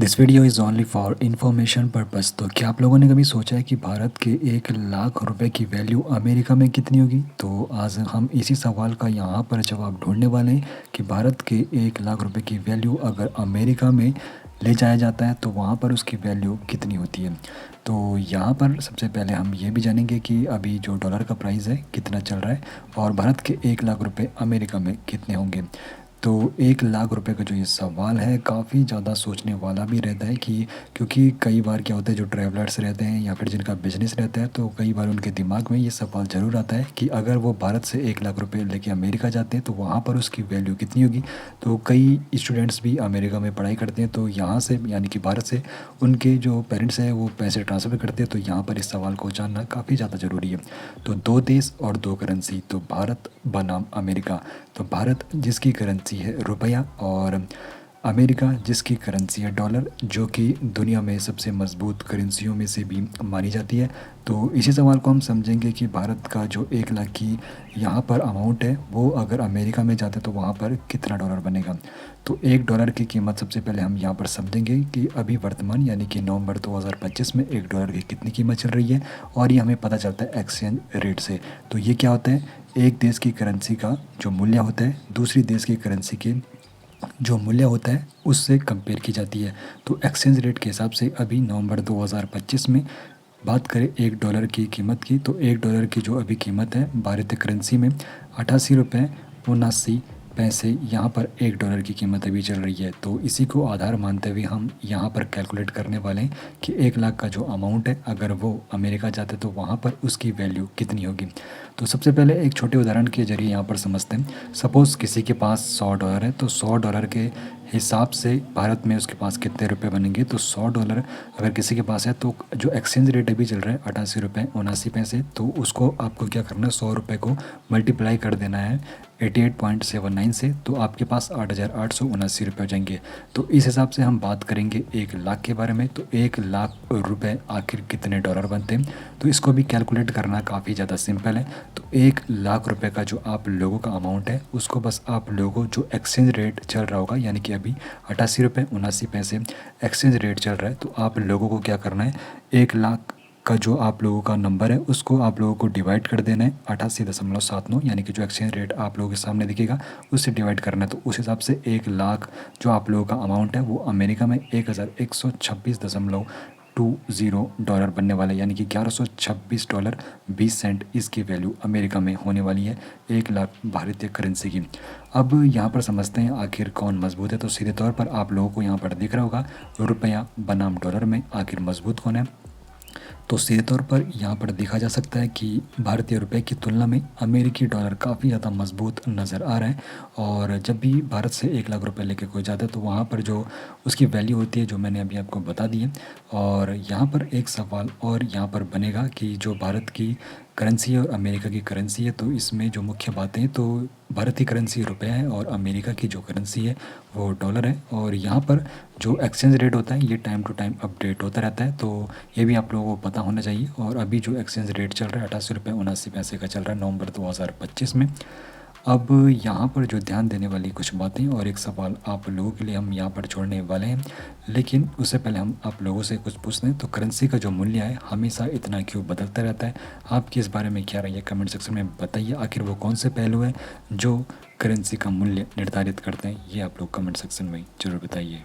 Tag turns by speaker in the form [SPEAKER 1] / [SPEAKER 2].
[SPEAKER 1] This video is only for information purpose. तो क्या आप लोगों ने कभी सोचा है कि भारत के 1 लाख रुपए की वैल्यू अमेरिका में कितनी होगी? तो आज हम इसी सवाल का यहाँ पर जवाब ढूंढने वाले हैं कि भारत के 1 लाख रुपए की वैल्यू अगर अमेरिका में ले जाया जाता है तो वहाँ पर उसकी वैल्यू कितनी होती है। तो यहाँ पर सबसे पहले हम ये भी जानेंगे कि अभी जो डॉलर का प्राइस है कितना चल रहा है और भारत के 1 लाख रुपए अमेरिका में कितने होंगे। तो 1 लाख रुपए का जो ये सवाल है काफ़ी ज़्यादा सोचने वाला भी रहता है कि क्योंकि कई बार क्या होता है जो ट्रैवलर्स रहते हैं या फिर जिनका बिजनेस रहता है तो कई बार उनके दिमाग में ये सवाल ज़रूर आता है कि अगर वो भारत से 1 लाख रुपए लेके अमेरिका जाते हैं तो वहाँ पर उसकी वैल्यू कितनी होगी। तो कई स्टूडेंट्स भी अमेरिका में पढ़ाई करते हैं तो यहाँ से यानी कि भारत से उनके जो पेरेंट्स हैं वो पैसे ट्रांसफ़र करते हैं, तो यहाँ पर इस सवाल को जानना काफ़ी ज़्यादा ज़रूरी है। तो दो देश और दो करेंसी, तो भारत बनाम अमेरिका। तो भारत जिसकी करेंसी है रुपया और अमेरिका जिसकी करेंसी है डॉलर, जो कि दुनिया में सबसे मजबूत करेंसियों में से भी मानी जाती है। तो इसी सवाल को हम समझेंगे कि भारत का जो 1 लाख की यहाँ पर अमाउंट है वो अगर अमेरिका में जाता है तो वहाँ पर कितना डॉलर बनेगा। तो $1 की कीमत सबसे पहले हम यहाँ पर समझेंगे कि अभी वर्तमान यानी कि नवंबर 2025 में $1 की कितनी कीमत चल रही है, और ये हमें पता चलता है एक्सचेंज रेट से। तो ये क्या होता है, एक देश की करेंसी का जो मूल्य होता है दूसरी देश की करेंसी के जो मूल्य होता है उससे कंपेयर की जाती है। तो एक्सचेंज रेट के हिसाब से अभी नवंबर 2025 में बात करें $1 की कीमत की, तो $1 की जो अभी कीमत है भारतीय करेंसी में 88 रुपये 79 पैसे यहाँ पर $1 की कीमत अभी चल रही है। तो इसी को आधार मानते हुए हम यहाँ पर कैलकुलेट करने वाले हैं कि 1 लाख का जो अमाउंट है अगर वो अमेरिका जाते तो वहाँ पर उसकी वैल्यू कितनी होगी। तो सबसे पहले एक छोटे उदाहरण के जरिए यहाँ पर समझते हैं। सपोज़ किसी के पास $100 है, तो $100 के हिसाब से भारत में उसके पास कितने रुपए बनेंगे। तो $100 अगर किसी के पास है तो जो एक्सचेंज रेट अभी चल रहा है 88 रुपये 79 पैसे, तो उसको आपको क्या करना है, $100 को मल्टीप्लाई कर देना है 88.79 से, तो आपके पास 8,879 रुपये हो जाएंगे। तो इस हिसाब से हम बात करेंगे 1 लाख के बारे में। तो 1 लाख रुपए आखिर कितने डॉलर बनते हैं, तो इसको भी कैलकुलेट करना काफ़ी ज़्यादा सिंपल है। तो 1 लाख रुपए का जो आप लोगों का अमाउंट है उसको बस आप लोगों जो एक्सचेंज रेट चल रहा होगा, यानी कि अभी 88 रुपये 79 पैसे एक्सचेंज रेट चल रहा है, तो आप लोगों को क्या करना है, 1 लाख का जो आप लोगों का नंबर है उसको आप लोगों को डिवाइड कर देना है 88.79, यानी कि जो एक्सचेंज रेट आप लोगों के सामने दिखेगा उससे डिवाइड करना है। तो उस हिसाब से 1 लाख जो आप लोगों का अमाउंट है वो अमेरिका में 1126.20 डॉलर बनने वाला है, यानी कि $1126.20 इसकी वैल्यू अमेरिका में होने वाली है 1 लाख भारतीय करेंसी की। अब यहाँ पर समझते हैं आखिर कौन मजबूत है। तो सीधे तौर पर आप लोगों को यहाँ पर दिख रहा होगा रुपया बनाम डॉलर में आखिर मजबूत कौन है। तो सीधे तौर पर यहाँ पर देखा जा सकता है कि भारतीय रुपए की तुलना में अमेरिकी डॉलर काफ़ी ज़्यादा मजबूत नज़र आ रहा है। और जब भी भारत से 1 लाख रुपए लेके कोई जाता है तो वहाँ पर जो उसकी वैल्यू होती है जो मैंने अभी आपको बता दी है। और यहाँ पर एक सवाल और यहाँ पर बनेगा कि जो भारत की करेंसी है और अमेरिका की करेंसी है, तो इसमें जो मुख्य बातें हैं, तो भारत की करेंसी रुपया है और अमेरिका की जो करेंसी है वो डॉलर है। और यहाँ पर जो एक्सचेंज रेट होता है ये टाइम टू टाइम अपडेट होता रहता है, तो ये भी आप लोगों को पता होना चाहिए। और अभी जो एक्सचेंज रेट चल रहा है 88 रुपये 79 पैसे का चल रहा है नवंबर 2025 में। अब यहाँ पर जो ध्यान देने वाली कुछ बातें और एक सवाल आप लोगों के लिए हम यहाँ पर छोड़ने वाले हैं, लेकिन उससे पहले हम आप लोगों से कुछ पूछते हैं। तो करेंसी का जो मूल्य है हमेशा इतना क्यों बदलता रहता है, आपकी इस बारे में क्या राय है कमेंट सेक्शन में बताइए। आखिर वो कौन से पहलू हैं जो करेंसी का मूल्य निर्धारित करते हैं, ये आप लोग कमेंट सेक्शन में ज़रूर बताइए।